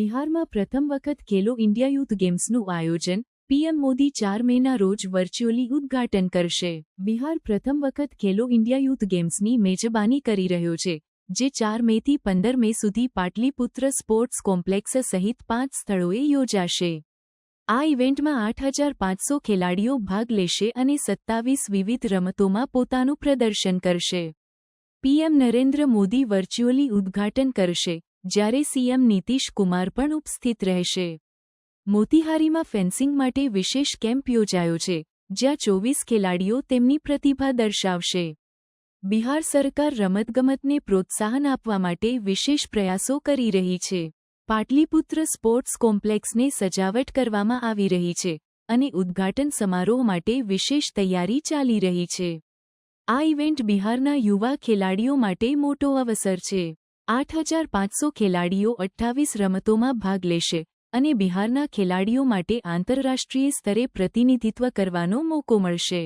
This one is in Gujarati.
બિહારમાં પ્રથમ વખત ખેલો ઇન્ડિયા યુથ ગેમ્સનું આયોજન પીએમ મોદી 4 મેના રોજ વર્ચ્યુઅલી ઉદ્ઘાટન કરશે. બિહાર પ્રથમ વખત ખેલો ઇન્ડિયા યુથ ગેમ્સની મેજબાની કરી રહ્યો છે, જે 4 મેથી 15 મે સુધી પાટલીપુત્ર સ્પોર્ટ્સ કોમ્પ્લેક્સ સહિત 5 સ્થળોએ યોજાશે. આ ઇવેન્ટમાં 8,500 ખેલાડીઓ ભાગ લેશે અને 27 વિવિધ રમતોમાં પોતાનું પ્રદર્શન કરશે. પીએમ નરેન્દ્ર મોદી વર્ચ્યુઅલી ઉદ્ઘાટન કરશે, જ્યારે સીએમ નીતિશ કુમાર પણ ઉપસ્થિત રહેશે. મોતીહારીમાં ફેન્સિંગ માટે વિશેષ કેમ્પ યોજાયો છે, જ્યાં 24 ખેલાડીઓ તેમની પ્રતિભા દર્શાવશે. બિહાર સરકાર રમતગમતને પ્રોત્સાહન આપવા માટે વિશેષ પ્રયાસો કરી રહી છે. પાટલીપુત્ર સ્પોર્ટ્સ કોમ્પ્લેક્સને સજાવટ કરવામાં આવી રહી છે અને ઉદ્ઘાટન સમારોહ માટે વિશેષ તૈયારી ચાલી રહી છે. આ ઇવેન્ટ બિહારના યુવા ખેલાડીઓ માટે મોટો અવસર છે. 8,500 ખેલાડીઓ 28 રમતોમાં ભાગ લેશે અને બિહારના ખેલાડીઓ માટે આંતરરાષ્ટ્રીય સ્તરે પ્રતિનિધિત્વ કરવાનો મોકો મળશે.